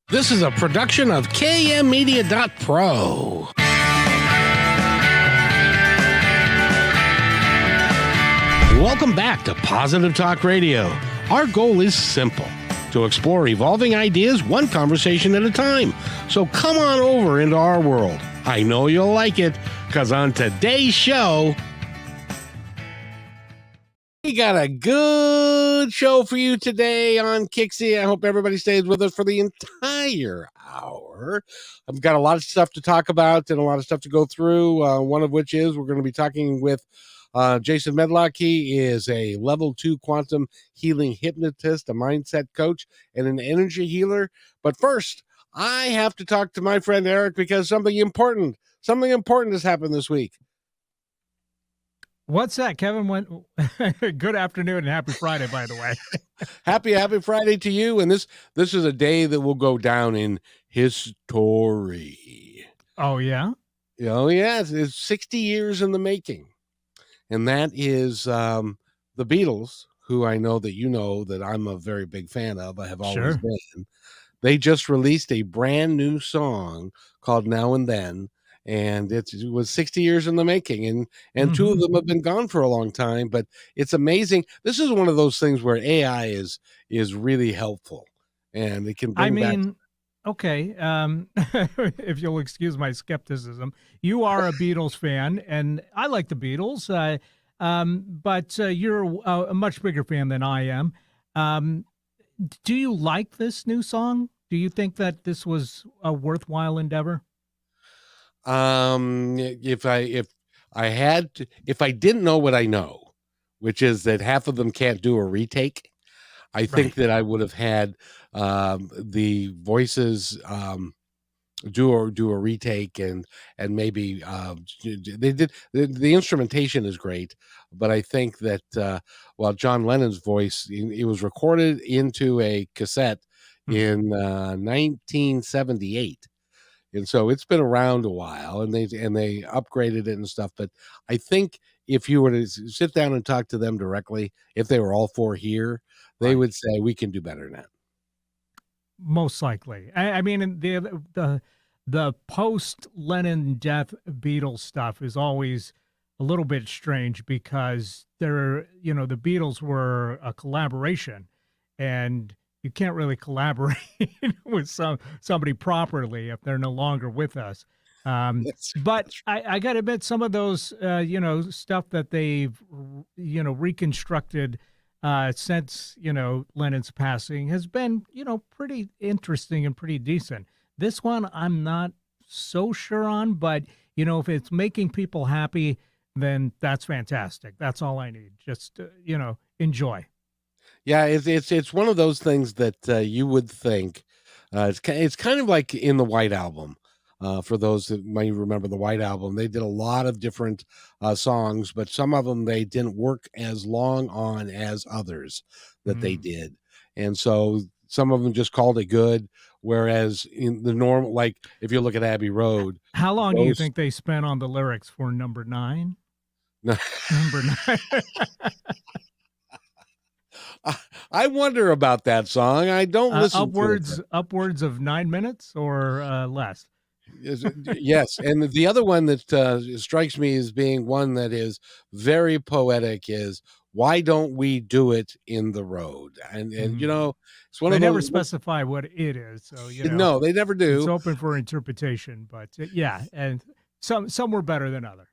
This is a production of KMmedia.pro. Welcome back to Positive Talk Radio. Our goal is simple: to explore evolving ideas one conversation at a time. So come on over into our world. I know you'll like it, because on today's show, we got a good show for you today on KIXI. I hope everybody stays with us for the entire hour. I've got a lot of stuff to talk about and a lot of stuff to go through, one of which is we're going to be talking with Jason Medlock. He is a level 2 quantum healing hypnotist, a mindset coach, and an energy healer. But first, I have to talk to my friend Eric, because something important has happened this week. What's that, Kevin? Good afternoon and happy Friday, by the way. Happy Friday to you. And this is a day that will go down in history. Oh, yeah? Oh, yeah. It's 60 years in the making. And that is the Beatles, who I know that you know that I'm a very big fan of. I have always been. They just released a brand new song called Now and Then. And it was 60 years in the making, and two of them have been gone for a long time, but it's amazing. This is one of those things where AI is really helpful, and it can bring back. Okay, if you'll excuse my skepticism, you are a Beatles fan, and I like the Beatles, but you're a much bigger fan than I am. Do you like this new song? Do you think that this was a worthwhile endeavor? If I didn't know what I know, which is that half of them can't do a retake, I think that I would have had the voices do a retake, and maybe they did. The instrumentation is great, but I think that John Lennon's voice, it was recorded into a cassette in 1978. And so it's been around a while, and they upgraded it and stuff. But I think if you were to sit down and talk to them directly, if they were all four here, they would say we can do better than that. Most likely. I mean, the post Lennon death Beatles stuff is always a little bit strange, because the Beatles were a collaboration, and you can't really collaborate with somebody properly if they're no longer with us. But I got to admit, some of those, stuff that they've, reconstructed since, Lennon's passing has been, pretty interesting and pretty decent. This one, I'm not so sure on, but, if it's making people happy, then that's fantastic. That's all I need. Just, enjoy. Yeah, it's one of those things that you would think it's kind of like in the White Album. For those that might remember the White Album, they did a lot of different songs, but some of them they didn't work as long on as others that they did, and so some of them just called it good. Whereas in the normal, like if you look at Abbey Road, how long do you think they spent on the lyrics for Number 9? Number 9. I wonder about that song. I don't listen upwards of 9 minutes or less. Yes, and the other one that strikes me as being one that is very poetic is "Why Don't We Do It in the Road?" And it's one they of those. They never specify what it is, so no, they never do. It's open for interpretation, but yeah, and some were better than others.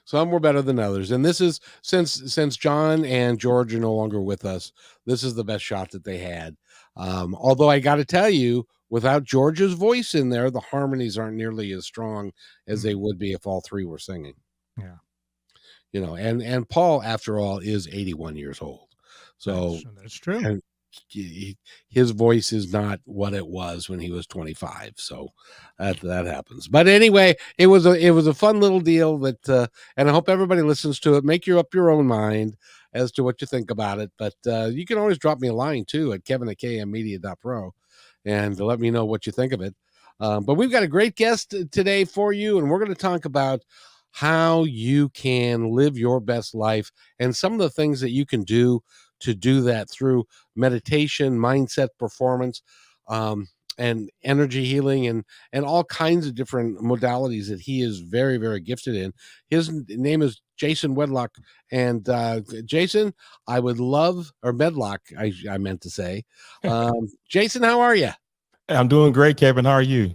Some were better than others, and this is since John and George are no longer with us, this is the best shot that they had. Although I got to tell you, without George's voice in there, the harmonies aren't nearly as strong as they would be if all three were singing. Yeah, and Paul, after all, is 81 years old, so that's true. And his voice is not what it was when he was 25, so that happens. But anyway, it was a fun little deal that, and I hope everybody listens to it. Make up your own mind as to what you think about it. But you can always drop me a line too at kevin@kmmedia.pro and let me know what you think of it. But we've got a great guest today for you, and we're going to talk about how you can live your best life and some of the things that you can do to do that through meditation, mindset, performance. energy healing and all kinds of different modalities that he is very, very gifted in. His name is Jason Wedlock. And Jason, I would love, or Medlock, I meant to say. Jason, how are you? I'm doing great, Kevin. How are you?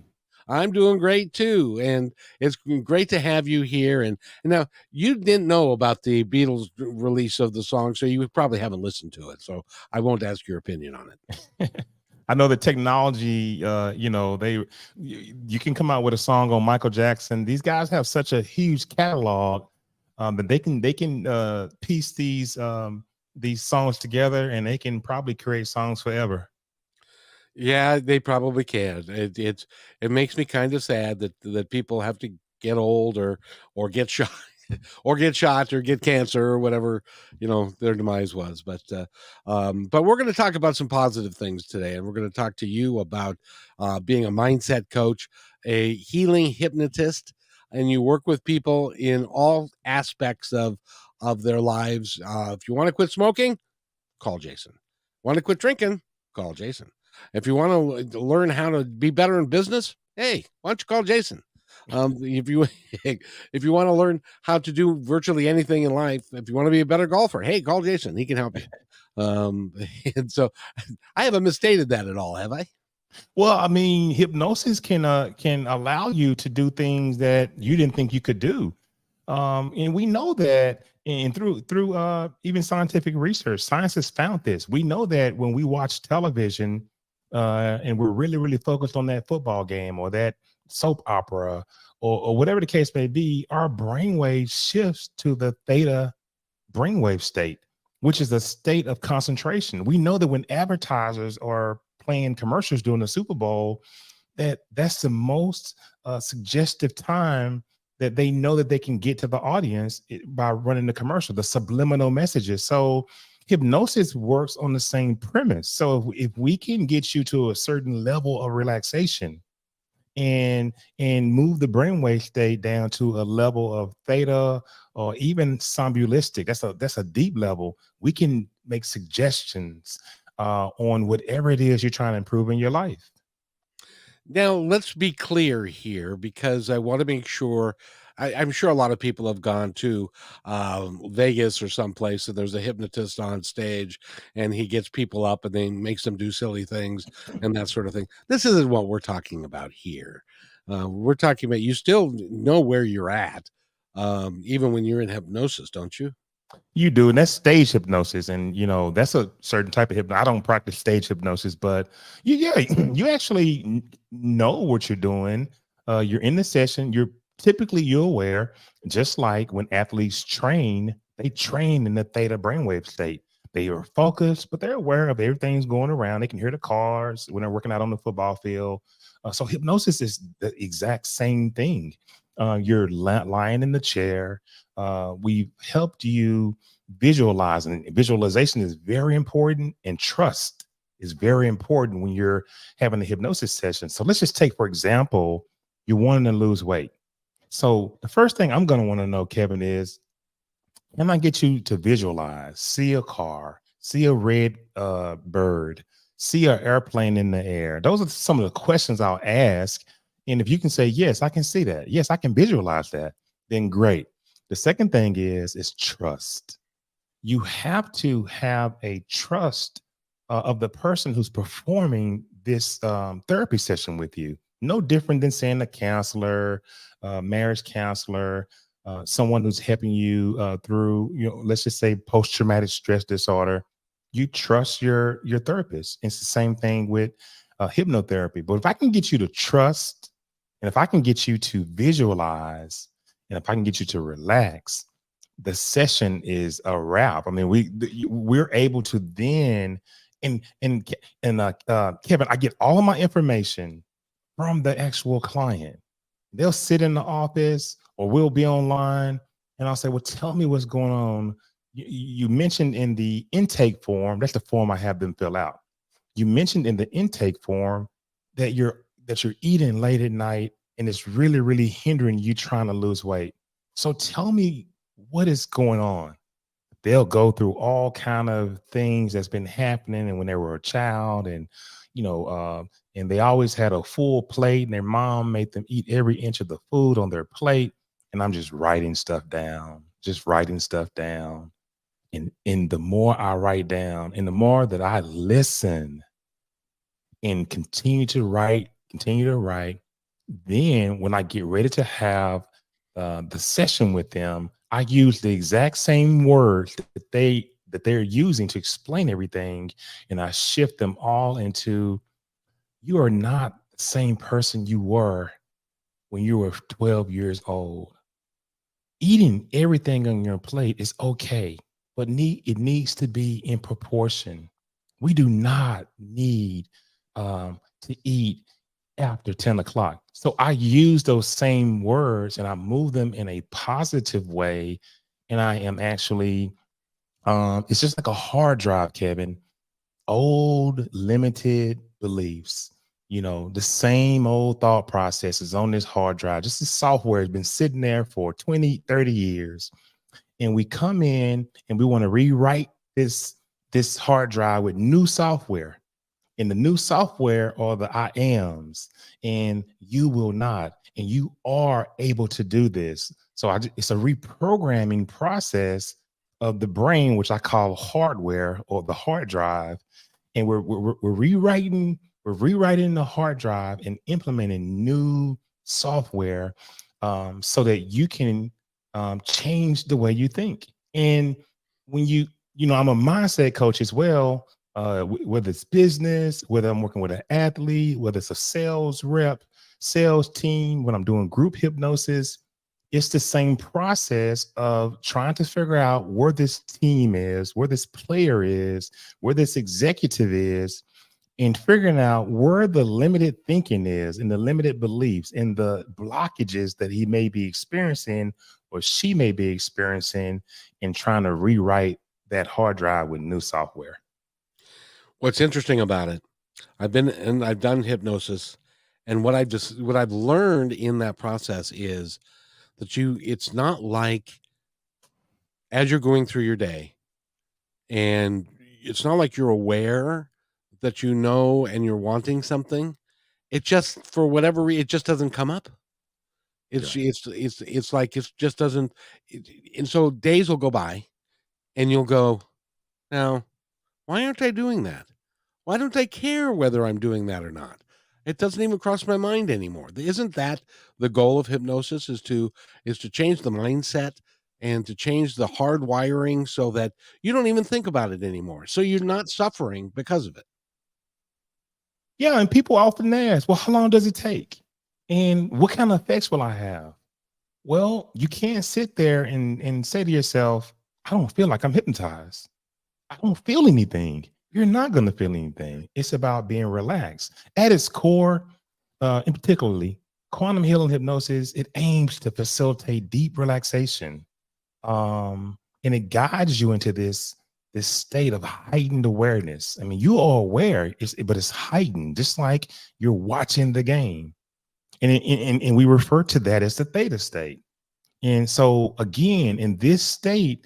I'm doing great too, and it's great to have you here. And now you didn't know about the Beatles release of the song, so you probably haven't listened to it. So I won't ask your opinion on it. I know the technology, you can come out with a song on Michael Jackson. These guys have such a huge catalog that they can piece these songs together, and they can probably create songs forever. Yeah, they probably can. It makes me kind of sad that people have to get old or get shot or get shot or get cancer or whatever, their demise was. But we're going to talk about some positive things today, and we're going to talk to you about being a mindset coach, a healing hypnotist, and you work with people in all aspects of their lives. If you want to quit smoking, call Jason. Want to quit drinking? Call Jason. If you want to learn how to be better in business, hey, why don't you call Jason? If you want to learn how to do virtually anything in life, if you want to be a better golfer, hey, call Jason. He can help you. And so I haven't misstated that at all, have I? Well, I mean, hypnosis can allow you to do things that you didn't think you could do. And we know that, and through even scientific research, science has found this. We know that when we watch television and we're really, really focused on that football game or that soap opera or whatever the case may be, our brainwave shifts to the theta brainwave state, which is a state of concentration. We know that when advertisers are playing commercials during the Super Bowl, that's the most suggestive time that they know that they can get to the audience by running the commercial, the subliminal messages. So hypnosis works on the same premise. So if we can get you to a certain level of relaxation and move the brainwave state down to a level of theta or even somnambulistic, that's a deep level, we can make suggestions on whatever it is you're trying to improve in your life. Now, let's be clear here, because I want to make sure. I'm sure a lot of people have gone to Vegas or someplace, and there's a hypnotist on stage, and he gets people up and then makes them do silly things and that sort of thing. This isn't what we're talking about here. We're talking about you still know where you're at, even when you're in hypnosis, don't you? You do, and that's stage hypnosis, and that's a certain type of hypnosis. I don't practice stage hypnosis, but you actually know what you're doing. You're in the session. You're aware, just like when athletes train, they train in the theta brainwave state. They are focused, but they're aware of everything's going around. They can hear the cars when they're working out on the football field. So hypnosis is the exact same thing. You're lying in the chair. We've helped you visualize, and visualization is very important, and trust is very important when you're having a hypnosis session. So let's just take, for example, you're wanting to lose weight. So the first thing I'm going to want to know, Kevin, is can I get you to visualize, see a car, see a red bird, see an airplane in the air? Those are some of the questions I'll ask. And if you can say, yes, I can see that. Yes, I can visualize that. Then great. The second thing is trust. You have to have a trust of the person who's performing this therapy session with you. No different than saying a counselor, marriage counselor, someone who's helping you through, let's just say post-traumatic stress disorder. You trust your therapist. It's the same thing with hypnotherapy. But if I can get you to trust, and if I can get you to visualize, and if I can get you to relax, the session is a wrap. I mean, we're able to then, and Kevin, I get all of my information from the actual client. They'll sit in the office or we'll be online, and I'll say, well, tell me what's going on. You mentioned in the intake form, that's the form I have them fill out. You mentioned in the intake form that you're eating late at night and it's really, really hindering you trying to lose weight. So tell me what is going on. They'll go through all kind of things that's been happening and when they were a child, and and they always had a full plate, and their mom made them eat every inch of the food on their plate. And I'm just writing stuff down, And the more I write down, and the more that I listen and continue to write, then when I get ready to have the session with them, I use the exact same words that they're using to explain everything, and I shift them all into, you are not the same person you were when you were 12 years old. Eating everything on your plate is okay, but it needs to be in proportion. We do not need to eat after 10 o'clock. So I use those same words and I move them in a positive way. And I am actually, it's just like a hard drive, Kevin. Old limited beliefs, the same old thought processes on this hard drive. Just the software has been sitting there for 20, 30 years. And we come in and we want to rewrite this hard drive with new software. And the new software are the I ams, and you will not. And you are able to do this. So it's a reprogramming process of the brain, which I call hardware or the hard drive. And we're rewriting the hard drive and implementing new software so that you can change the way you think. And when I'm a mindset coach as well, whether it's business, whether I'm working with an athlete, whether it's a sales rep, sales team, when I'm doing group hypnosis, it's the same process of trying to figure out where this team is, where this player is, where this executive is, and figuring out where the limited thinking is and the limited beliefs and the blockages that he may be experiencing or she may be experiencing, and trying to rewrite that hard drive with new software. What's interesting about it, I've done hypnosis, and what I've learned in that process is that it's not like, as you're going through your day, and it's not like you're aware that and you're wanting something. It just, for whatever reason, it just doesn't come up. It's like it just doesn't. And so days will go by, and you'll go, now, why aren't I doing that? Why don't I care whether I'm doing that or not? It doesn't even cross my mind anymore. Isn't that the goal of hypnosis, is to change the mindset and to change the hard wiring so that you don't even think about it anymore. So you're not suffering because of it. Yeah. And people often ask, well, how long does it take? And what kind of effects will I have? Well, you can't sit there and say to yourself, I don't feel like I'm hypnotized. I don't feel anything. You're not going to feel anything. It's about being relaxed. At its core, in particularly, quantum healing hypnosis, it aims to facilitate deep relaxation. And it guides you into this state of heightened awareness. I mean, you are aware, but it's heightened, just like you're watching the game. And we refer to that as the theta state. And so, again, in this state,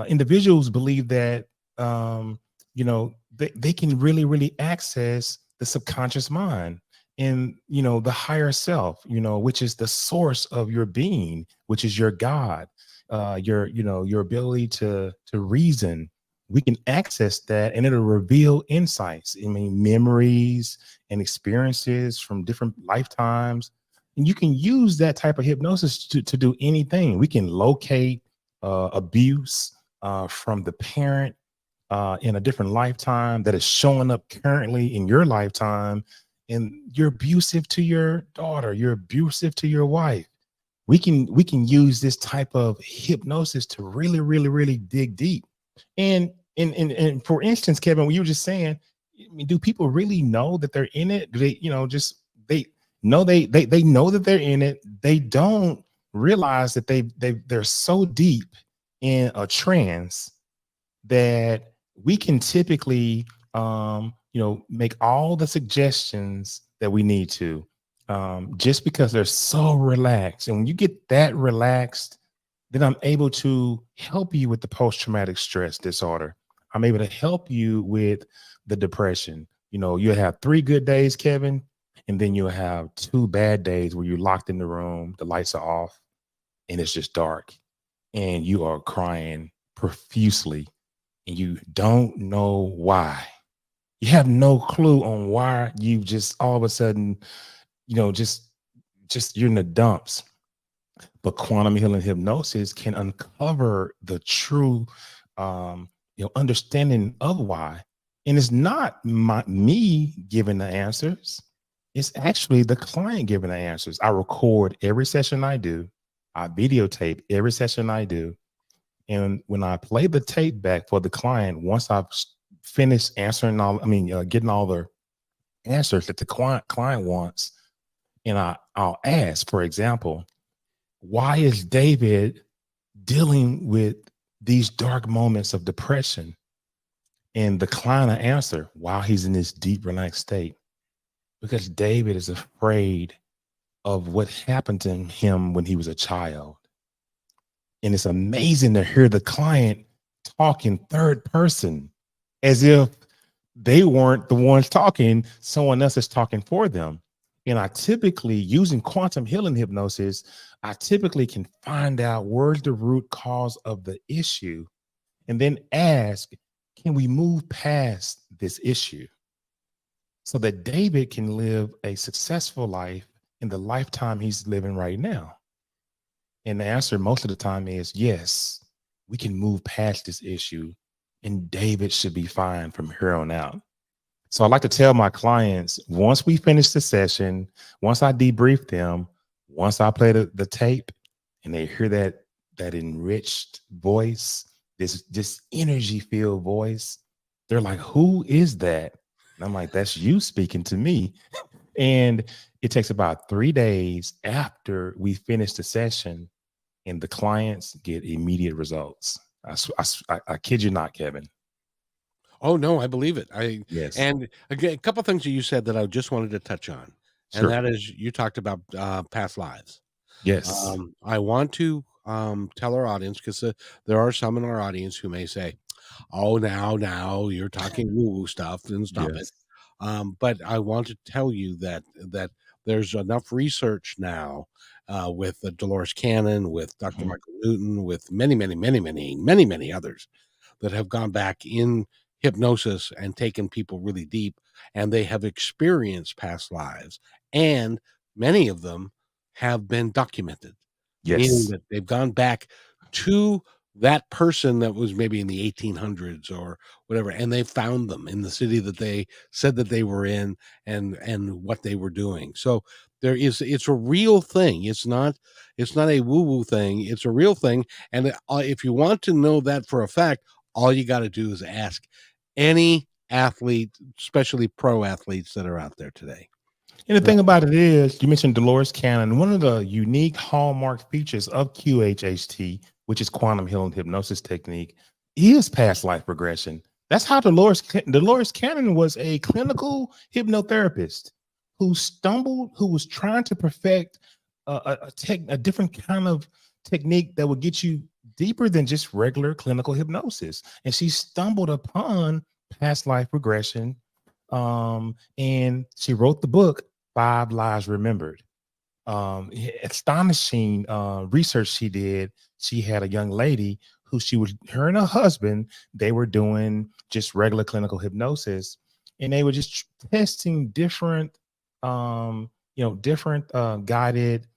individuals believe that they can really, really access the subconscious mind and the higher self, which is the source of your being, which is your God, your ability to reason. We can access that, and it'll reveal insights. I mean, memories and experiences from different lifetimes. And you can use that type of hypnosis to do anything. We can locate abuse from the parent in a different lifetime that is showing up currently in your lifetime, and you're abusive to your daughter, you're abusive to your wife. We can use this type of hypnosis to really, really, really dig deep. And for instance, Kevin, when you were just saying, I mean, do people really know that they're in it? Do they, they know that they're in it? They don't realize that they're so deep in a trance that we can typically make all the suggestions that we need to, just because they're so relaxed. And when you get that relaxed, then I'm able to help you with the post-traumatic stress disorder. I'm able to help you with the depression. You know, you have 3 good days, Kevin, and then you'll have 2 bad days where you're locked in the room, the lights are off, and it's just dark, and you are crying profusely, and you don't know why. You have no clue on why you just all of a sudden, you know, just you're in the dumps. But quantum healing hypnosis can uncover the true understanding of why. And it's not me giving the answers. It's actually the client giving the answers. I record every session I do. I videotape every session I do. And when I play the tape back for the client, once I've finished answering getting all the answers that the client wants, and I'll ask, for example, why is David dealing with these dark moments of depression? And the client will answer, while he's in this deep, relaxed state, because David is afraid of what happened to him when he was a child. And it's amazing to hear the client talk in third person as if they weren't the ones talking, someone else is talking for them. And I typically, using quantum healing hypnosis, I typically can find out where's the root cause of the issue and then ask, can we move past this issue so that David can live a successful life in the lifetime he's living right now? And the answer most of the time is yes, we can move past this issue and David should be fine from here on out. So I like to tell my clients, once we finish the session, once I debrief them, once I play the tape and they hear that enriched voice, this energy filled voice, they're like, who is that? And I'm like, that's you speaking to me. And it takes about 3 days after we finish the session and the clients get immediate results. I kid you not, Kevin. Oh no, I believe it. Yes. And again, a couple of things that you said that I just wanted to touch on, and Sure. that is you talked about past lives. Yes. I want to tell our audience, because there are some in our audience who may say, "Oh, now you're talking woo-woo stuff," and stop it. Yes. But I want to tell you that there's enough research now with Dolores Cannon, with Dr. Mhm. Michael Newton, with many others that have gone back in hypnosis and taken people really deep, and they have experienced past lives, and many of them have been documented, meaning Yes. that they've gone back to that person that was maybe in the 1800s or whatever, and they found them in the city that they said that they were in, and what they were doing. So it's a real thing. It's not a woo-woo thing. It's a real thing. And if you want to know that for a fact, all you got to do is ask any athlete, especially pro athletes that are out there today. And the thing about it is, you mentioned Dolores Cannon. One of the unique hallmark features of QHHT, which is quantum healing hypnosis technique, is past life regression. That's how Dolores Cannon was a clinical hypnotherapist who was trying to perfect a different kind of technique that would get you deeper than just regular clinical hypnosis. And she stumbled upon past life regression. And she wrote the book, 5 Lives Remembered. Astonishing research she did. She had a young lady who her and her husband, they were doing just regular clinical hypnosis, and they were just testing different, guided,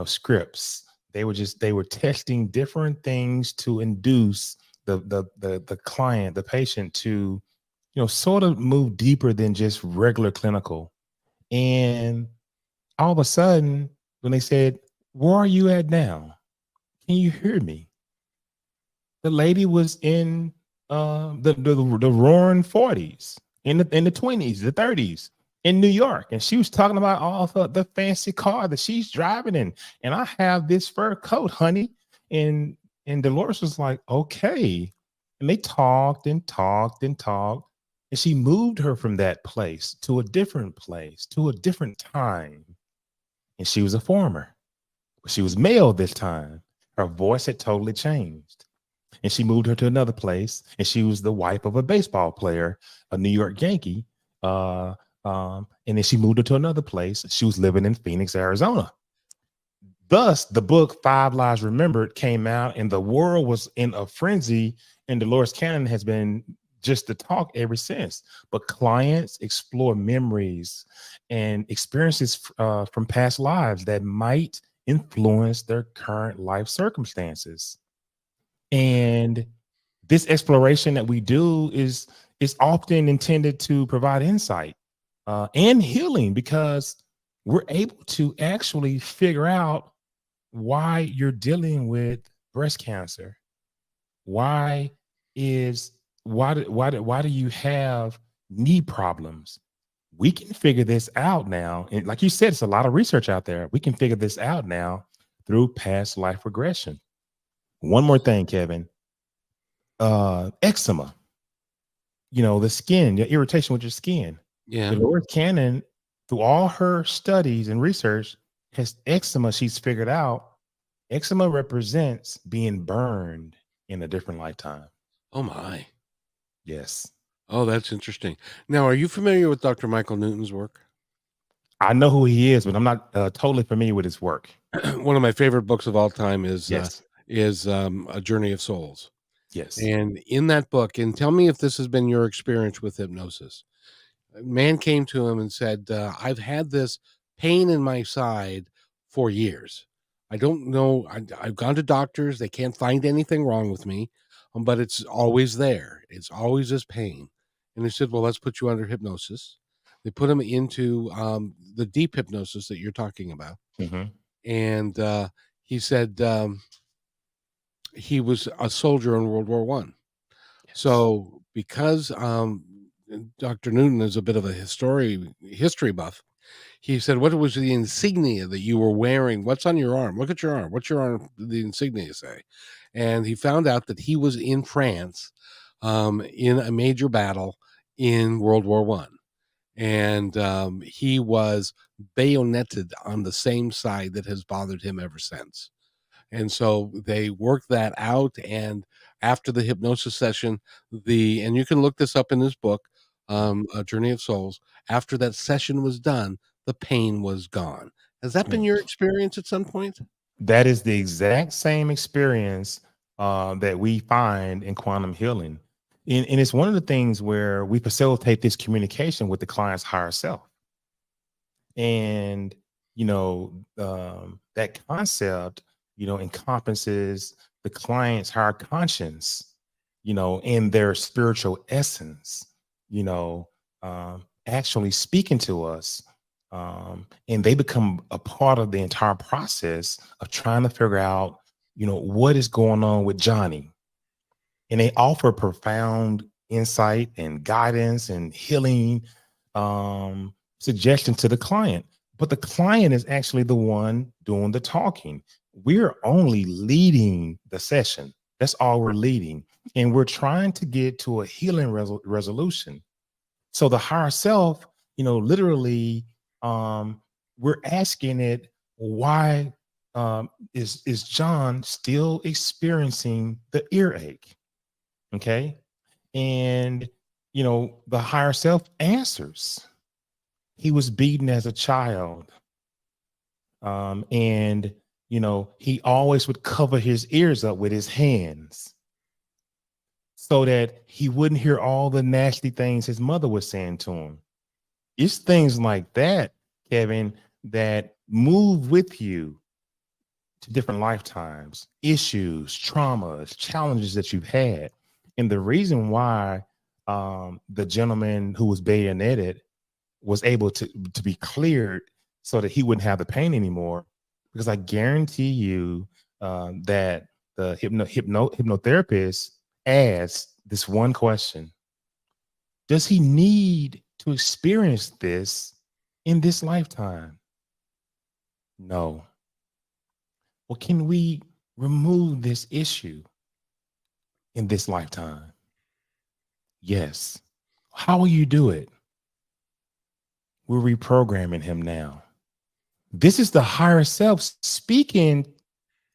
scripts. They were testing different things to induce the client, the patient, to sort of move deeper than just regular clinical. And all of a sudden, when they said, "Where are you at now? Can you hear me?" The lady was in the roaring 40s, in the 20s, the 30s in New York, and she was talking about all the fancy car that she's driving in. And I have this fur coat, honey. And Dolores was like, okay. And they talked and talked and talked. And she moved her from that place to a different place, to a different time. And she was a former. She was male this time. Her voice had totally changed. And she moved her to another place. And she was the wife of a baseball player, a New York Yankee. And then she moved into another place. She was living in Phoenix, Arizona. Thus, the book Five Lies Remembered came out, and the world was in a frenzy. And Dolores Cannon has been just the talk ever since. But clients explore memories and experiences from past lives that might influence their current life circumstances. And this exploration that we do is often intended to provide insight and healing, because we're able to actually figure out why you're dealing with breast cancer. Why do you have knee problems? We can figure this out now. And like you said, it's a lot of research out there. We can figure this out now through past life regression. One more thing, Kevin. Eczema, the skin, the irritation with your skin. Yeah. Dolores Cannon, through all her studies and research, has eczema. She's figured out eczema represents being burned in a different lifetime. Oh my. Yes. Oh, that's interesting. Now, are you familiar with Dr. Michael Newton's work? I know who he is, but I'm not totally familiar with his work. One of my favorite books of all time is Yes. A Journey of Souls. Yes. And in that book, and tell me if this has been your experience with hypnosis, a man came to him and said, I've had this pain in my side for years. I don't know. I've gone to doctors. They can't find anything wrong with me, but it's always there. It's always this pain. And they said, well, let's put you under hypnosis. They put him into the deep hypnosis that you're talking about. Mhm. And he said he was a soldier in World War I. Yes. So because Dr. Newton is a bit of a history buff, he said, what was the insignia that you were wearing? What's on your arm? Look at your arm. What's your arm, the insignia say? And he found out that he was in France in a major battle in World War I. And he was bayoneted on the same side that has bothered him ever since. And so they worked that out. And after the hypnosis session, and you can look this up in this book, A Journey of Souls, after that session was done, the pain was gone. Has that been your experience at some point? That is the exact same experience that we find in quantum healing. And it's one of the things where we facilitate this communication with the client's higher self. And, that concept, encompasses the client's higher conscience, and their spiritual essence, actually speaking to us. And they become a part of the entire process of trying to figure out, what is going on with Johnny. And they offer profound insight and guidance and healing suggestion to the client. But the client is actually the one doing the talking. We're only leading the session. That's all we're leading. And we're trying to get to a healing resolution. So the higher self, literally, we're asking it, why is John still experiencing the earache? Okay. And, the higher self answers. He was beaten as a child. And, he always would cover his ears up with his hands so that he wouldn't hear all the nasty things his mother was saying to him. It's things like that, Kevin, that move with you to different lifetimes, issues, traumas, challenges that you've had. And the reason why the gentleman who was bayoneted was able to be cleared so that he wouldn't have the pain anymore, because I guarantee you that the hypnotherapist asked this one question: does he need to experience this in this lifetime? No. Well, can we remove this issue in this lifetime? Yes. How will you do it? We're reprogramming him now. This is the higher self speaking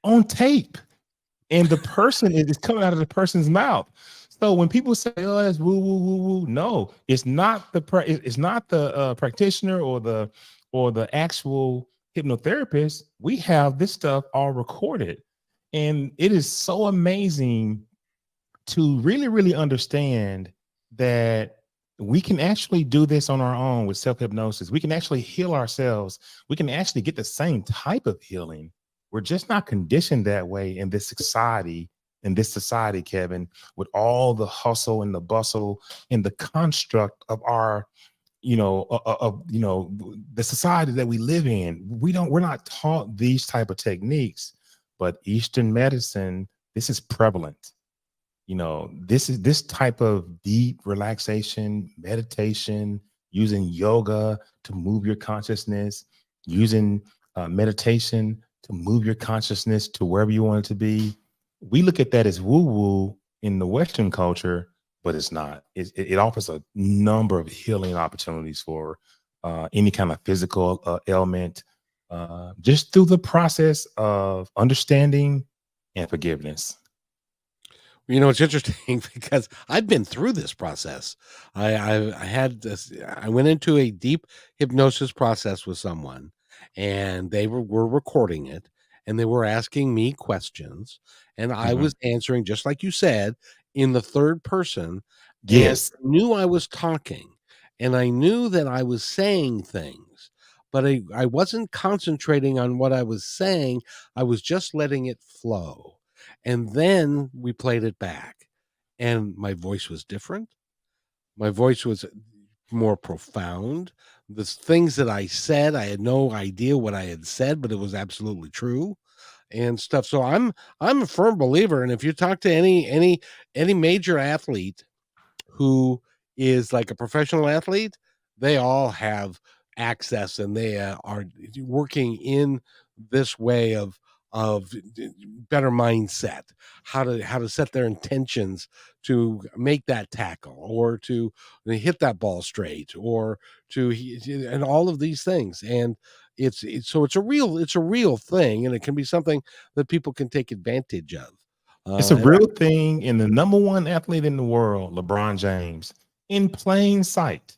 on tape, and the person is coming out of the person's mouth. So when people say, "Oh, that's woo woo woo woo," no, it's not it's not the practitioner or the actual hypnotherapist. We have this stuff all recorded, and it is so amazing to really understand that we can actually do this on our own with self-hypnosis. We can actually heal ourselves. We can actually get the same type of healing. We're just not conditioned that way in this society, Kevin, with all the hustle and the bustle and the construct of our, the society that we live in. We're not taught these type of techniques, but Eastern medicine, this is prevalent. This type of deep relaxation, meditation, using yoga to move your consciousness, using meditation to move your consciousness to wherever you want it to be. We look at that as woo-woo in the Western culture, but it's not. It offers a number of healing opportunities for any kind of physical ailment, just through the process of understanding and forgiveness. It's interesting because I've been through this process. I had this. I went into a deep hypnosis process with someone, and they were recording it, and they were asking me questions, and I Mhm. was answering just like you said in the third person, and Yes. knew I was talking, and I knew that I was saying things, but I wasn't concentrating on what I was saying. I was just letting it flow. And then we played it back, and my voice was different. My voice was more profound. The things that I said, I had no idea what I had said, but it was absolutely true and stuff. So I'm a firm believer. And if you talk to any major athlete who is like a professional athlete, they all have access and they are working in this way of better mindset, how to set their intentions to make that tackle or to hit that ball straight or and all of these things. And so it's a real thing, and it can be something that people can take advantage of. It's a And real thing. And the number one athlete in the world, LeBron James, in plain sight,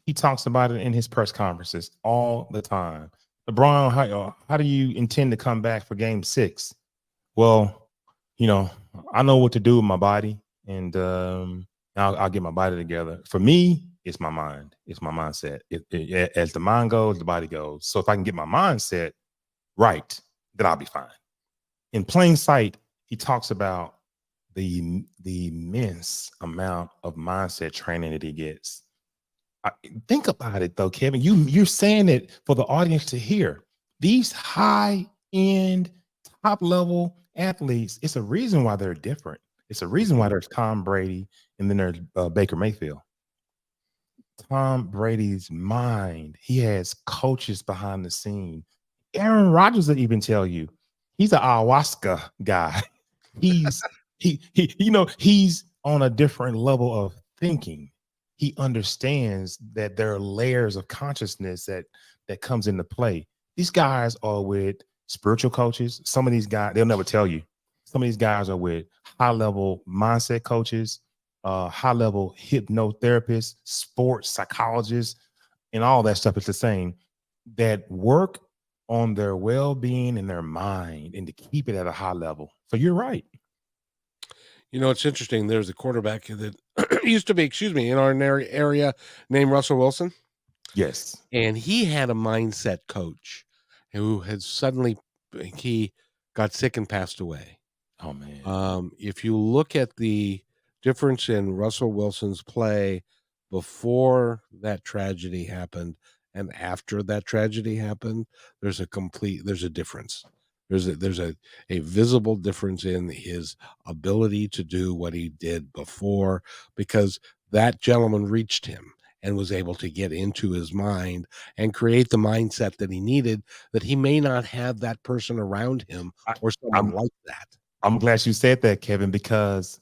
he talks about it in his press conferences all the time. LeBron, how do you intend to come back for game 6? Well, I know what to do with my body, and I'll get my body together. For me, it's my mind. It's my mindset. As the mind goes, the body goes. So if I can get my mindset right, then I'll be fine. In plain sight, he talks about the immense amount of mindset training that he gets. Think about it though, Kevin. You're saying it for the audience to hear. These high end, top level athletes. It's a reason why they're different. It's a reason why there's Tom Brady and then there's Baker Mayfield. Tom Brady's mind. He has coaches behind the scene. Aaron Rodgers will even tell you he's an ayahuasca guy. He's he's on a different level of thinking. He understands that there are layers of consciousness that comes into play. These guys are with spiritual coaches. Some of these guys, they'll never tell you. Some of these guys are with high level mindset coaches, high level hypnotherapists, sports psychologists, and all that stuff is the same, that work on their well-being and their mind and to keep it at a high level. So you're right. It's interesting. There's a quarterback that used to be, in our area named Russell Wilson, Yes. and he had a mindset coach who had suddenly he got sick and passed away. Oh man. If you look at the difference in Russell Wilson's play before that tragedy happened and after that tragedy happened, there's a difference. There's a visible difference in his ability to do what he did before, because that gentleman reached him and was able to get into his mind and create the mindset that he needed, that he may not have that person around him I, or someone I'm like that. I'm glad you said that, Kevin, because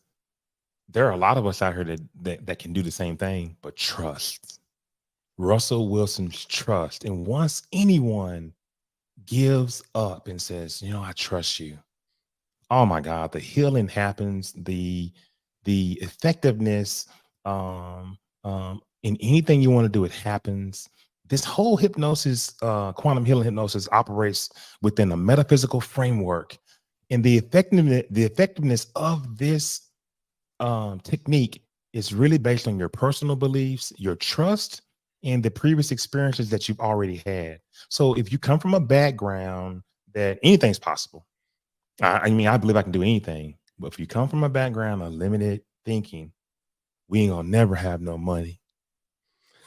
there are a lot of us out here that can do the same thing, but trust. Russell Wilson's trust. And once anyone gives up and says, I trust you. Oh my God, the healing happens, the the effectiveness in anything you want to do, it happens. This whole hypnosis, quantum healing hypnosis, operates within a metaphysical framework, and the effectiveness of this technique is really based on your personal beliefs, your trust, and the previous experiences that you've already had. So if you come from a background that anything's possible, I mean, I believe I can do anything, but if you come from a background of limited thinking, we ain't gonna never have no money.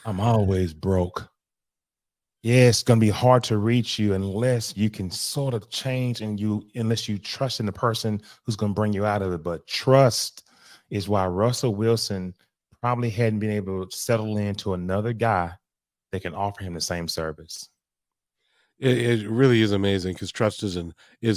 I'm always broke. Yeah, it's going to be hard to reach you unless you can sort of change unless you trust in the person who's going to bring you out of it. But trust is why Russell Wilson probably hadn't been able to settle into another guy that can offer him the same service. It really is amazing, because trust is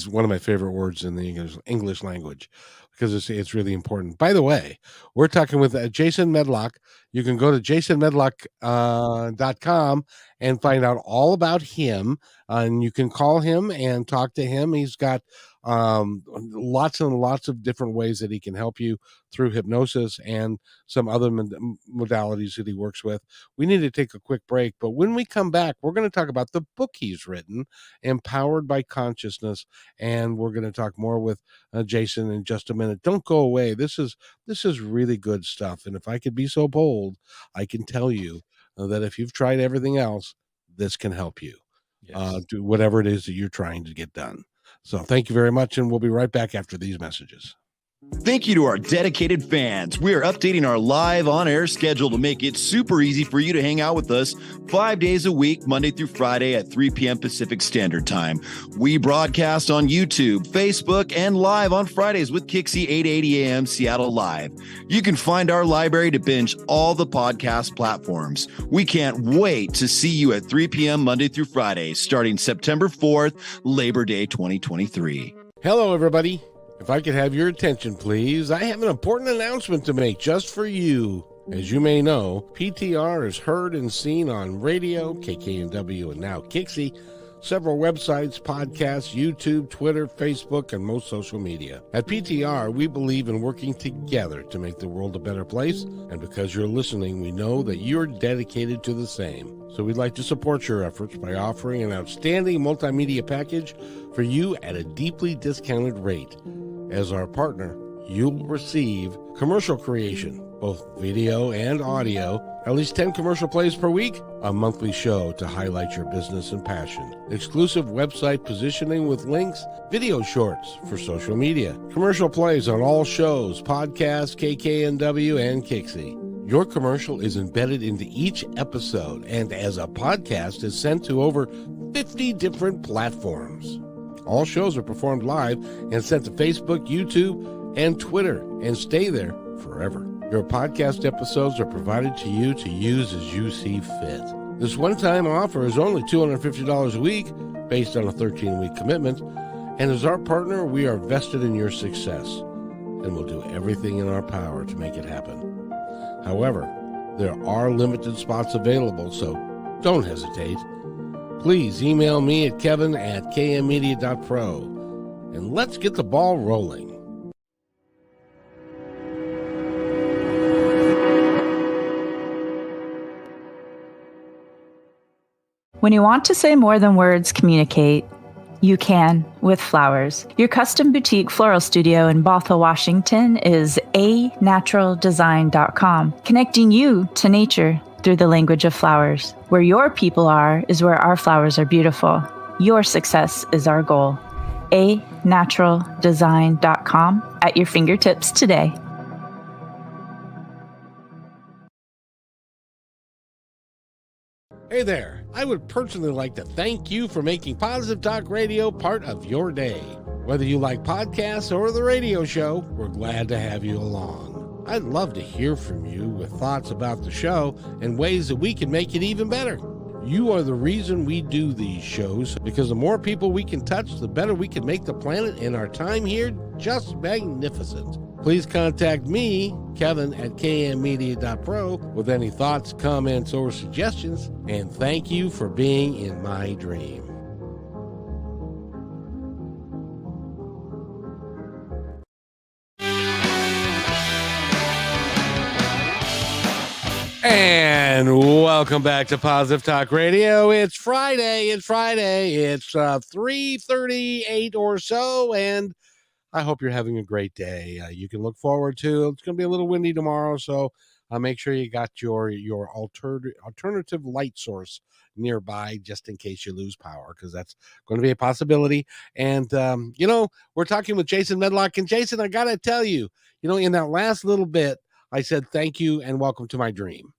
one of my favorite words in the English language, because it's really important. By the way, we're talking with Jason Medlock. You can go to jasonmedlock.com and find out all about him, and you can call him and talk to him. He's got lots and lots of different ways that he can help you through hypnosis and some other modalities that he works with. We need to take a quick break, but when we come back, we're going to talk about the book he's written, Empowered by Consciousness, and we're going to talk more with Jason in just a minute. Don't go away. This is really good stuff, and if I could be so bold, I can tell you that if you've tried everything else, this can help you. Yes. Do whatever it is that you're trying to get done. So thank you very much, and we'll be right back after these messages. Thank you to our dedicated fans. We are updating our live on-air schedule to make it super easy for you to hang out with us 5 days a week, Monday through Friday at 3 p.m. Pacific Standard Time. We broadcast on YouTube, Facebook, and live on Fridays with KIXI 8:80 a.m. Seattle Live. You can find our library to binge all the podcast platforms. We can't wait to see you at 3 p.m. Monday through Friday, starting September 4th, Labor Day 2023. Hello, everybody. If I could have your attention, please, I have an important announcement to make just for you. As you may know, PTR is heard and seen on radio, KKNW, and now KIXI, several websites, podcasts, YouTube, Twitter, Facebook, and most social media. At PTR, we believe in working together to make the world a better place, and because you're listening, we know that you're dedicated to the same. So we'd like to support your efforts by offering an outstanding multimedia package for you at a deeply discounted rate. As our partner, you'll receive commercial creation, both video and audio, at least 10 commercial plays per week, a monthly show to highlight your business and passion, exclusive website positioning with links, video shorts for social media, commercial plays on all shows, podcasts, KKNW, and KIXI. Your commercial is embedded into each episode and as a podcast is sent to over 50 different platforms. All shows are performed live and sent to Facebook, YouTube, and Twitter, and stay there forever. Your podcast episodes are provided to you to use as you see fit. This one-time offer is only $250 a week, based on a 13-week commitment, and as our partner, we are vested in your success, and will do everything in our power to make it happen. However, there are limited spots available, so don't hesitate. Please email me at kevin@kmmedia.pro, and let's get the ball rolling. When you want to say more than words communicate, you can with flowers. Your custom boutique floral studio in Bothell, Washington is anaturaldesign.com, connecting you to nature through the language of flowers. Where your people are is where our flowers are beautiful. Your success is our goal. anaturaldesign.com at your fingertips today. Hey there. I would personally like to thank you for making Positive Talk Radio part of your day. Whether you like podcasts or the radio show, we're glad to have you along. I'd love to hear from you with thoughts about the show and ways that we can make it even better. You are the reason we do these shows, because the more people we can touch, the better we can make the planet and our time here just magnificent. Please contact me, Kevin, at kmmedia.pro with any thoughts, comments, or suggestions, and thank you for being in my dream. And welcome back to Positive Talk Radio. It's Friday. It's 3:38 or so, and I hope you're having a great day. You can look forward to. It's going to be a little windy tomorrow, so make sure you got your alternative light source nearby just in case you lose power, because that's going to be a possibility. And we're talking with Jason Medlock, and Jason, I got to tell you, in that last little bit, I said thank you and welcome to my dream.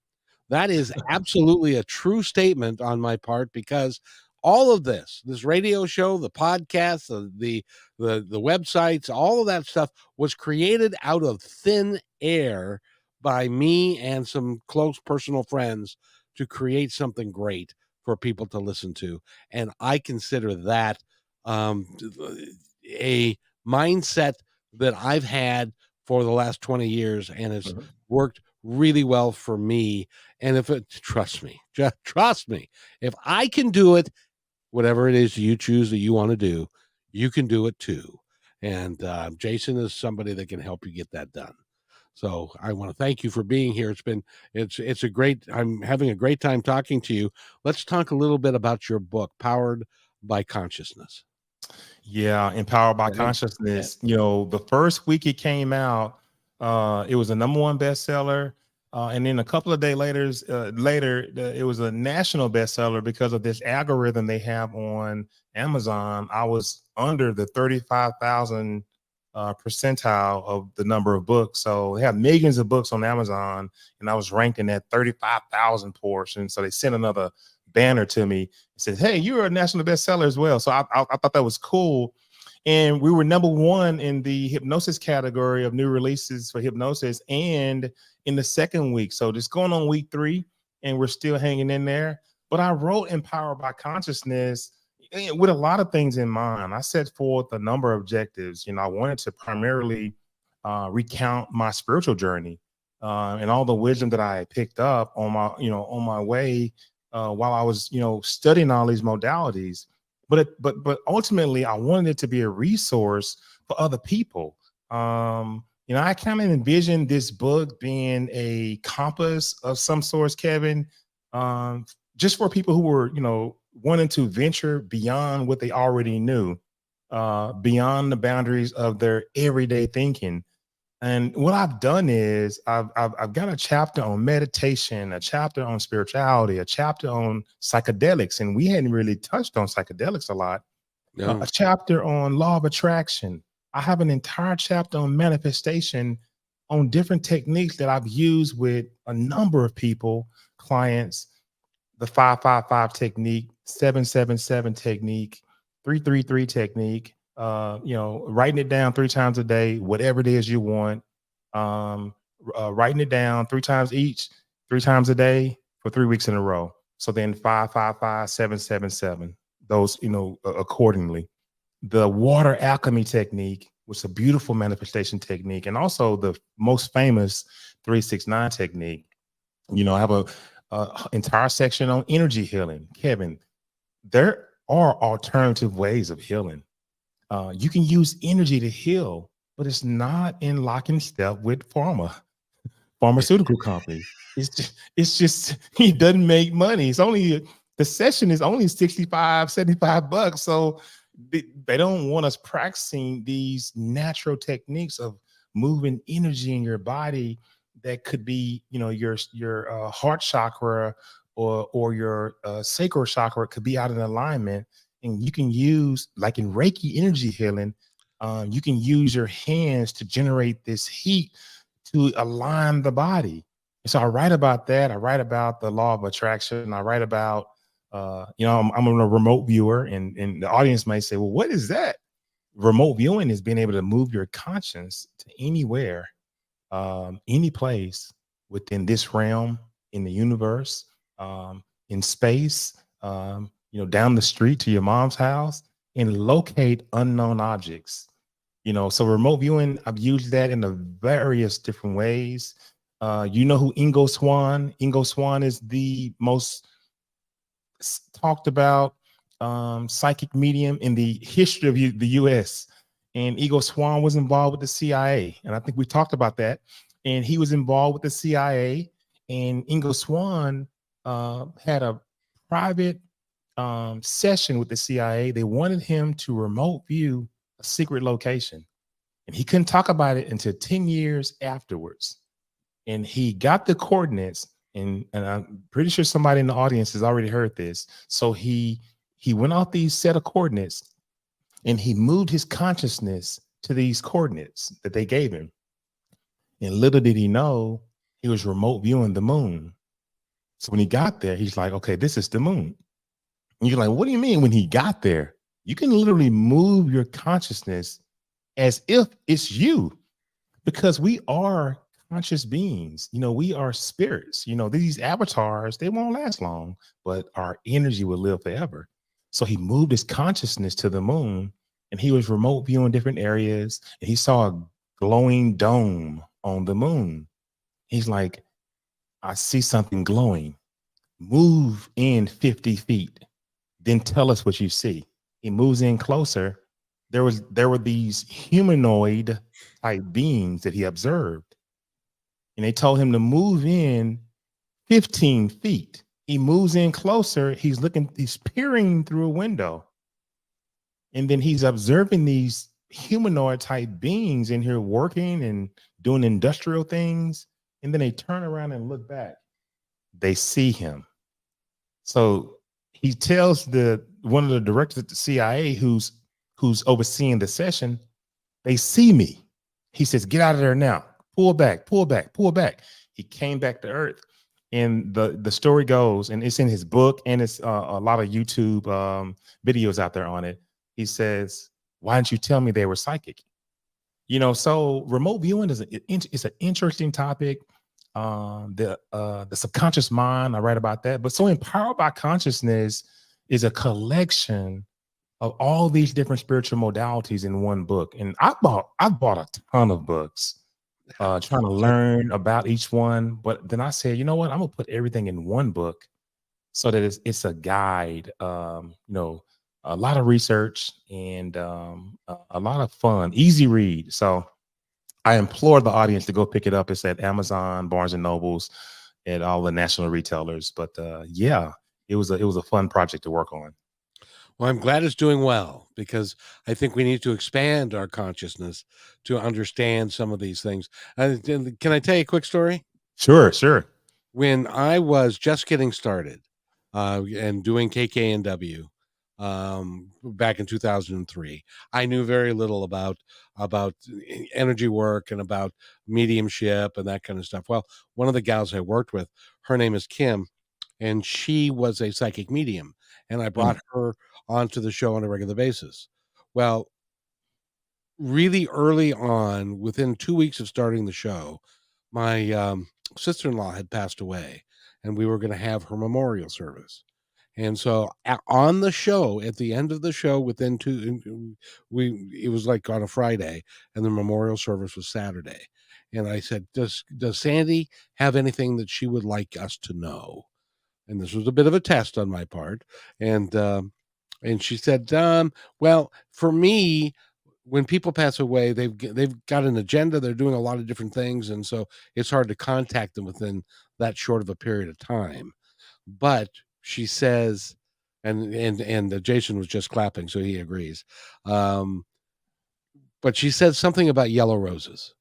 That is absolutely a true statement on my part, because all of this radio show, the podcast, the websites, all of that stuff was created out of thin air by me and some close personal friends to create something great for people to listen to. And I consider that a mindset that I've had for the last 20 years, and it's worked really well for me. And trust me, if I can do it, whatever it is you choose that you want to do, you can do it too. And Jason is somebody that can help you get that done. So I want to thank you for being here. I'm having a great time talking to you. Let's talk a little bit about your book, Powered by Consciousness. Yeah, Empowered by Consciousness. The first week it came out, it was a #1 bestseller. And then a couple of days later, it was a national bestseller because of this algorithm they have on Amazon. I was under the 35,000 percentile of the number of books. So they have millions of books on Amazon, and I was ranked in that 35,000 portion. So they sent another banner to me and said, "Hey, you're a national bestseller as well." So I thought that was cool. And we were #1 in the hypnosis category of new releases for hypnosis, and in the second week. So just going on week 3, and we're still hanging in there. But I wrote Empowered by Consciousness with a lot of things in mind. I set forth a number of objectives. I wanted to primarily recount my spiritual journey and all the wisdom that I had picked up on my way while I was, studying all these modalities. But ultimately, I wanted it to be a resource for other people. I kind of envisioned this book being a compass of some sorts, Kevin, just for people who were, wanting to venture beyond what they already knew, beyond the boundaries of their everyday thinking. And what I've done is I've got a chapter on meditation, a chapter on spirituality, a chapter on psychedelics, and we hadn't really touched on psychedelics a lot. No. A chapter on law of attraction. I have an entire chapter on manifestation, on different techniques that I've used with a number of people, clients, the 5-5-5 technique, 7-7-7 technique, 3-3-3 technique. Writing it down 3 times a day, whatever it is you want, writing it down 3 times each, 3 times a day for 3 weeks in a row. So then 5-5-5, 7-7-7, those, accordingly. The water alchemy technique was a beautiful manifestation technique. And also the most famous 3-6-9 technique. I have a entire section on energy healing. Kevin, there are alternative ways of healing. You can use energy to heal, but it's not in lock and step with pharmaceutical companies. It's just it doesn't make money. The session is only $65, $75. So they don't want us practicing these natural techniques of moving energy in your body that could be, your heart chakra or your sacral chakra could be out of alignment. And you can use, like in Reiki energy healing, you can use your hands to generate this heat to align the body. And so I write about that. I write about the law of attraction. I write about, I'm a remote viewer, and the audience might say, well, what is that? Remote viewing is being able to move your conscience to anywhere, any place within this realm, in the universe, in space, down the street to your mom's house, and locate unknown objects. So remote viewing, I've used that in various different ways. You know who Ingo Swann? Ingo Swann is the most talked about psychic medium in the history of the U.S. And Ingo Swann was involved with the CIA, and I think we talked about that. And he was involved with the CIA, And Ingo Swann had a private session with the CIA. They wanted him to remote view a secret location, and he couldn't talk about it until 10 years afterwards. And he got the coordinates, and I'm pretty sure somebody in the audience has already heard this. So he went off these set of coordinates, and he moved his consciousness to these coordinates that they gave him. And little did he know, he was remote viewing the moon. So when he got there, he's like, okay, this is the moon. And you're like, what do you mean when he got there? You can literally move your consciousness as if it's you, because we are conscious beings. You know, we are spirits. You know, these avatars, they won't last long, but our energy will live forever. So he moved his consciousness to the moon, and he was remote viewing different areas, and he saw a glowing dome on the moon. He's like, I see something glowing. Move in 50 feet. Then tell us what you see. He moves in closer. There were these humanoid type beings that he observed. And they told him to move in 15 feet. He moves in closer. He's peering through a window. And then he's observing these humanoid type beings in here working and doing industrial things. And then they turn around and look back. They see him. So he tells one of the directors at the CIA who's overseeing the session, they see me. He says, get out of there now. Pull back, pull back, pull back. He came back to Earth. And the story goes, and it's in his book, and it's a lot of YouTube videos out there on it. He says, why didn't you tell me they were psychic? You know, so remote viewing is it's an interesting topic. The subconscious mind, I write about that. But so Empowered by Consciousness is a collection of all these different spiritual modalities in one book. And I bought a ton of books trying to learn about each one. But then I said, you know what? I'm gonna put everything in one book so that it's a guide. You know, a lot of research and a lot of fun, easy read. So I implore the audience to go pick it up. It's at Amazon, Barnes and Nobles, and all the national retailers. But yeah, it was a fun project to work on. Well, I'm glad it's doing well, because I think we need to expand our consciousness to understand some of these things. Can I tell you a quick story? Sure, sure. When I was just getting started and doing KKNW back in 2003, I knew very little about energy work and about mediumship and that kind of stuff. Well, one of the gals I worked with, her name is Kim, and she was a psychic medium, and I brought her onto the show on a regular basis. Well, really early on, within 2 weeks of starting the show, my sister-in-law had passed away, and we were going to have her memorial service. And so on the show, at the end of the show, it was like on a Friday, and the memorial service was Saturday. And I said, does Sandy have anything that she would like us to know? And this was a bit of a test on my part. And she said, well, for me, when people pass away, they've got an agenda. They're doing a lot of different things. And so it's hard to contact them within that short of a period of time. But she says, and Jason was just clapping, so he agrees. But she said something about yellow roses.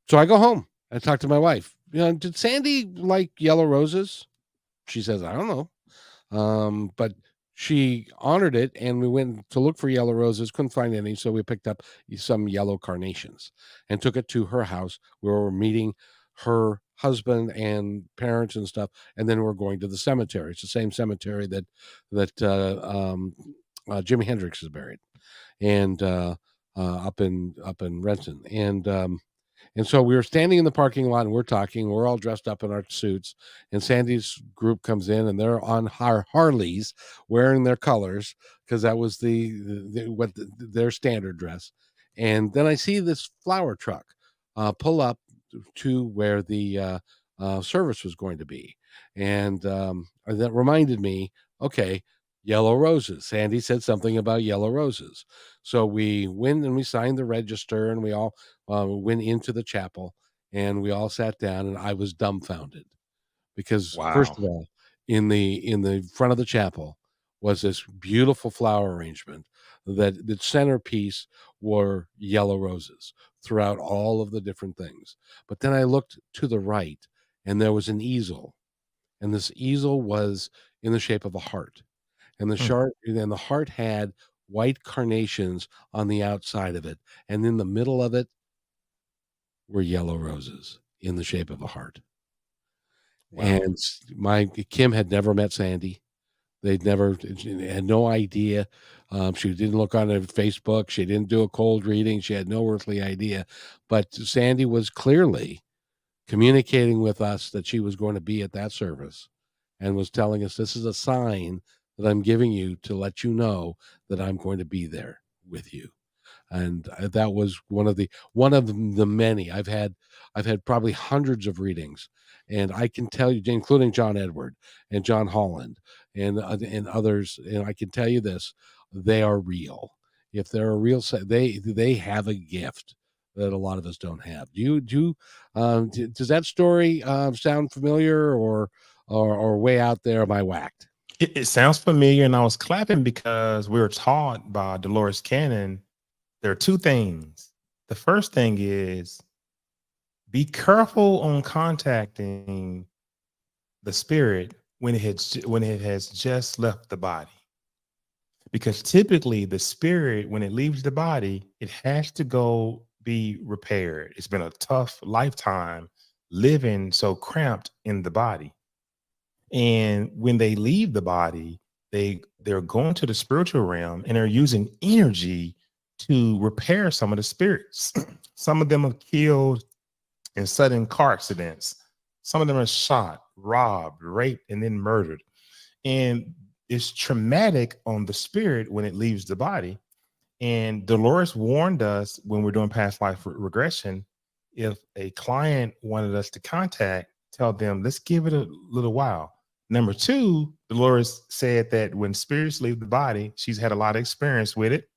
So I go home. I talk to my wife. You know, did Sandy like yellow roses? She says, I don't know. But she honored it, and we went to look for yellow roses, couldn't find any, so we picked up some yellow carnations and took it to her house where we're meeting her husband and parents and stuff, and then we're going to the cemetery. It's the same cemetery that Jimi Hendrix is buried, and up in Renton. And so we were standing in the parking lot, and we're talking. We're all dressed up in our suits, and Sandy's group comes in, and they're on Harleys, wearing their colors, because that was their standard dress. And then I see this flower truck pull up to where the service was going to be, and that reminded me, okay, yellow roses. Sandy said something about yellow roses. So we went and we signed the register, and we all went into the chapel. and we all sat down, and I was dumbfounded because first Wow. of all, in the front of the chapel was this beautiful flower arrangement that the centerpiece were yellow roses throughout all of the different things. But then I looked to the right, and there was an easel, and this easel was in the shape of a heart, and the heart had white carnations on the outside of it, and in the middle of it were yellow roses in the shape of a heart. Wow. And my Kim had never met Sandy. They'd never had no idea. She didn't look on her Facebook. She didn't do a cold reading. She had no earthly idea. But Sandy was clearly communicating with us that she was going to be at that service and was telling us, this is a sign that I'm giving you to let you know that I'm going to be there with you. And that was one of the many I've had. I've had probably hundreds of readings, and I can tell you, including John Edward and John Holland and others, and I can tell you this: they are real. If they're a real, they have a gift that a lot of us don't have. Does that story sound familiar, or way out there? Am I whacked? It sounds familiar, and I was clapping because we were taught by Dolores Cannon. There are two things. The first thing is be careful on contacting the spirit when it has just left the body, because typically the spirit, when it leaves the body, it has to go be repaired. It's been a tough lifetime living so cramped in the body, and when they leave the body, they're going to the spiritual realm, and they're using energy to repair some of the spirits. Some of them are killed in sudden car accidents. Some of them are shot, robbed, raped, and then murdered. And it's traumatic on the spirit when it leaves the body. And Dolores warned us when we're doing past life regression, if a client wanted us to tell them, let's give it a little while. Number two, Dolores said that when spirits leave the body, she's had a lot of experience with it,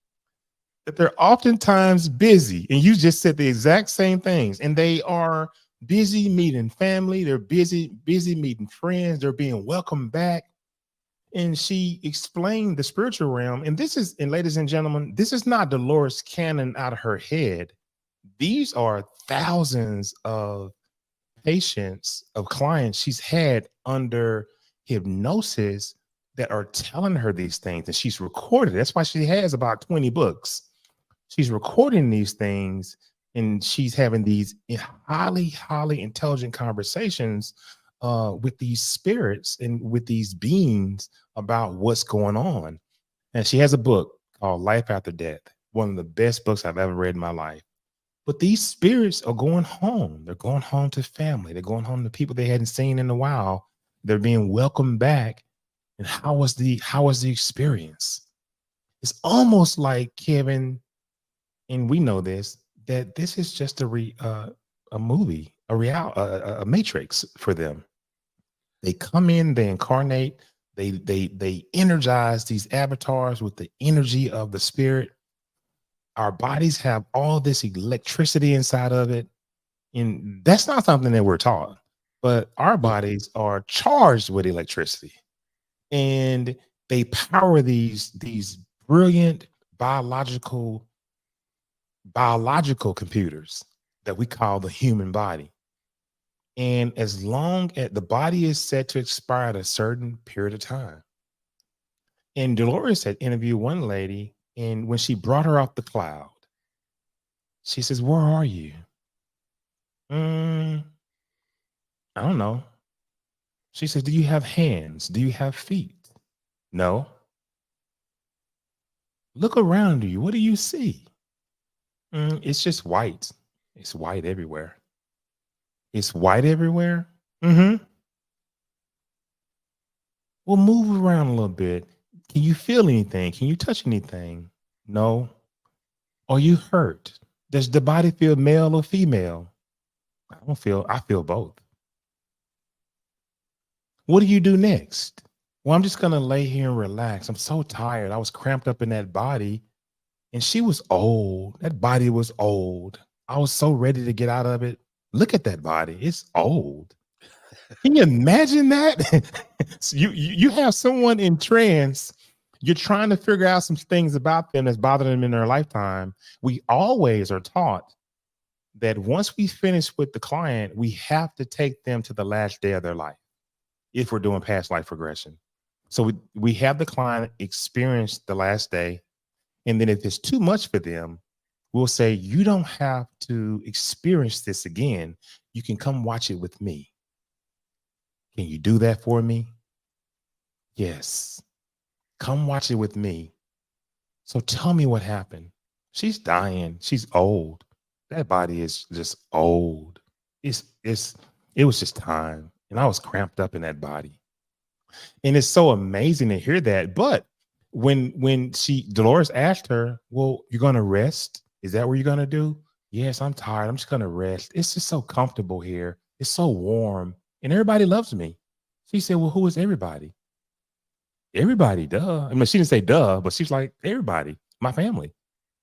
that they're oftentimes busy. And you just said the exact same things. And they are busy meeting family. They're busy meeting friends. They're being welcomed back. And she explained the spiritual realm. And ladies and gentlemen, this is not Dolores Cannon out of her head. These are thousands of patients, of clients she's had under hypnosis that are telling her these things. And she's recorded. That's why she has about 20 books. She's recording these things, and she's having these highly, highly intelligent conversations with these spirits and with these beings about what's going on. And she has a book called Life After Death, one of the best books I've ever read in my life. But these spirits are going home. They're going home to family. They're going home to people they hadn't seen in a while. They're being welcomed back. And how was the experience? It's almost like, Kevin, and we know this, that this is just a movie, a matrix for them. They come in, they incarnate, they energize these avatars with the energy of the spirit. Our bodies have all this electricity inside of it, and that's not something that we're taught. But our bodies are charged with electricity, and they power these brilliant biological computers that we call the human body. And as long as the body is set to expire at a certain period of time. And Dolores had interviewed one lady, and when she brought her off the cloud, she says, "Where are you?" I don't know. She says, "Do you have hands? Do you have feet?" "No." "Look around you. What do you see?" It's just white. It's white everywhere." "It's white everywhere?" "Mm-hmm." "Well, move around a little bit. Can you feel anything? Can you touch anything?" "No." "Are you hurt? Does the body feel male or female?" I feel both." "What do you do next?" "Well, I'm just going to lay here and relax. I'm so tired. I was cramped up in that body." And she was old. That body was old. I was so ready to get out of it. Look at that body. It's old. Can you imagine that? So you have someone in trance. You're trying to figure out some things about them that's bothering them in their lifetime. We always are taught that once we finish with the client, we have to take them to the last day of their life if we're doing past life regression. So we have the client experience the last day. And then if it's too much for them, we'll say, you don't have to experience this again. You can come watch it with me. Can you do that for me? Yes. Come watch it with me. So tell me what happened. She's dying. She's old. That body is just old. It was just time. And I was cramped up in that body. And it's so amazing to hear that. But when Dolores asked her, well, you're going to rest? Is that what you're going to do? Yes, I'm tired. I'm just going to rest. It's just so comfortable here. It's so warm. And everybody loves me. She said, well, who is everybody? Everybody, duh. I mean, she didn't say duh, but she's like, everybody, my family,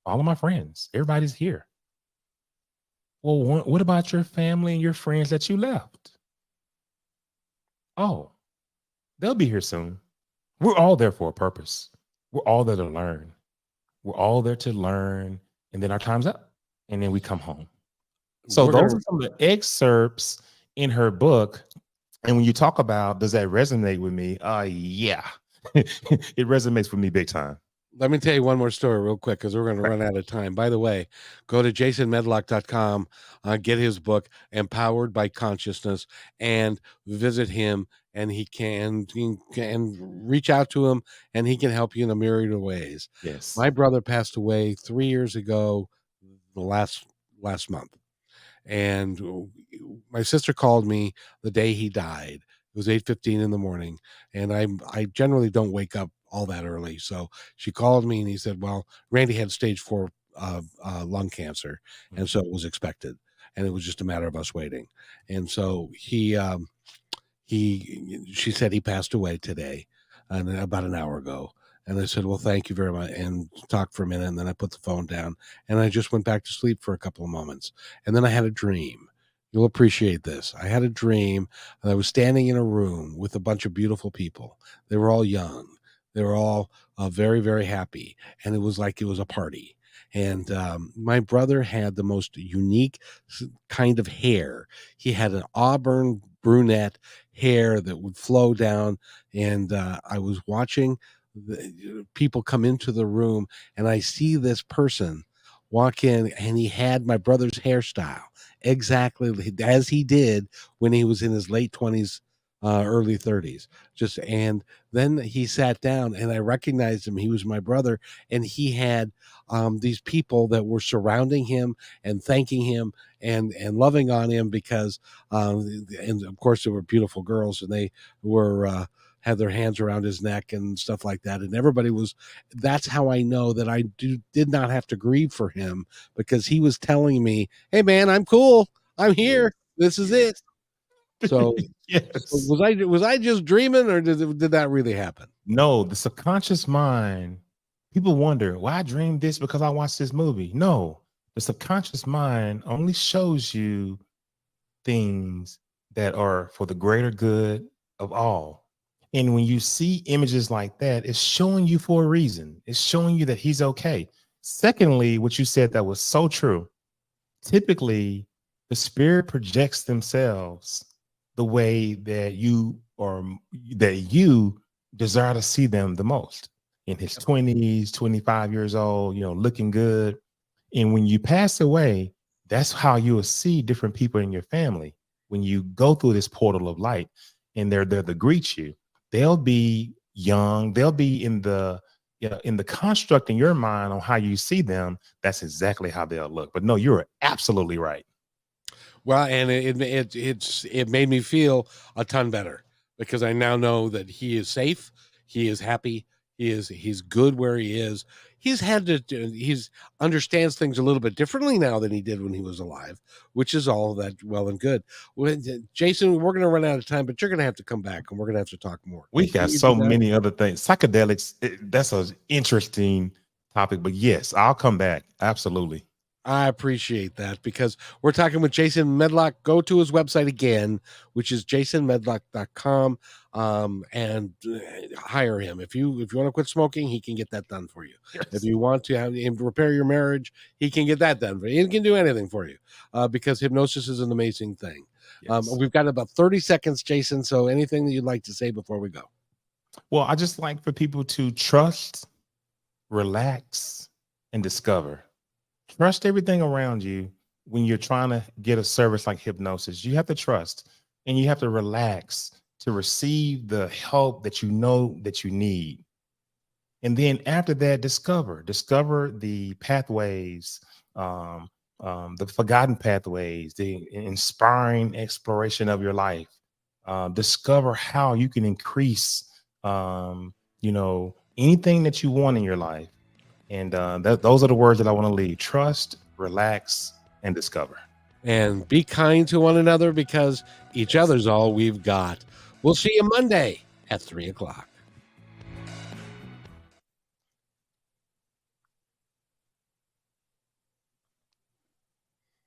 all of my friends, everybody's here. Well, what about your family and your friends that you left? Oh, they'll be here soon. We're all there for a purpose. We're all there to learn. We're all there to learn. And then our time's up. And then we come home. So those are some of the excerpts in her book. And when you talk about, does that resonate with me? Yeah, it resonates with me big time. Let me tell you one more story real quick because we're going to run out of time. By the way, go to jasonmedlock.com, get his book, Empowered by Consciousness, and visit him. And he can reach out to him, and he can help you in a myriad of ways. Yes. My brother passed away 3 years ago, last month. And my sister called me the day he died. It was 8:15 in the morning, and I generally don't wake up all that early. So she called me, and he said, well, Randy had stage 4 lung cancer, and so it was expected, and it was just a matter of us waiting. And so she said he passed away today, and about an hour ago. And I said, well, thank you very much, and talked for a minute, and then I put the phone down, and I just went back to sleep for a couple of moments. And then I had a dream. You'll appreciate this. I had a dream, and I was standing in a room with a bunch of beautiful people. They were all young. They were all very, very happy, and it was like it was a party. And my brother had the most unique kind of hair. He had an auburn brunette hair that would flow down, and I was watching the people come into the room, and I see this person walk in, and he had my brother's hairstyle exactly as he did when he was in his late 20s, early 30s. And then he sat down, and I recognized him. He was my brother, and he had these people that were surrounding him and thanking him and loving on him because and of course there were beautiful girls, and they were had their hands around his neck and stuff like that. And everybody that's how I know that I did not have to grieve for him, because he was telling me, hey man, I'm cool. I'm here. This is it. So, yes. So was I just dreaming, or did that really happen? No, the subconscious mind, people wonder, why I dreamed this because I watched this movie. No, the subconscious mind only shows you things that are for the greater good of all. And when you see images like that, it's showing you for a reason. It's showing you that he's okay. Secondly, what you said that was so true. Typically, the spirit projects themselves the way that you desire to see them the most. In his 20s, 25 years old, looking good. And when you pass away, that's how you will see different people in your family. When you go through this portal of light, and they're there to greet you, they'll be young. They'll be in the construct in your mind on how you see them. That's exactly how they'll look. But no, you're absolutely right. Well, and it made me feel a ton better, because I now know that he is safe. He is happy. He's good where he is. He's understands things a little bit differently now than he did when he was alive, which is all that well and good. Well, Jason, we're going to run out of time, but you're going to have to come back, and we're going to have to talk more. We got so many other things. Psychedelics, that's an interesting topic, but yes, I'll come back. Absolutely. I appreciate that, because we're talking with Jason Medlock. Go to his website again, which is jasonmedlock.com, and hire him. If you want to quit smoking, he can get that done for you. If you want to have him repair your marriage, he can get that done for you. He can do anything for you, because hypnosis is an amazing thing. Yes. We've got about 30 seconds, Jason. So anything that you'd like to say before we go? Well, I just like for people to trust, relax, and discover. Trust everything around you when you're trying to get a service like hypnosis. You have to trust and you have to relax to receive the help that you know that you need. And then after that, discover the pathways, the forgotten pathways, the inspiring exploration of your life. Discover how you can increase, anything that you want in your life. And those are the words that I want to leave. Trust, relax, and discover. And be kind to one another, because each other's all we've got. We'll see you Monday at 3 o'clock.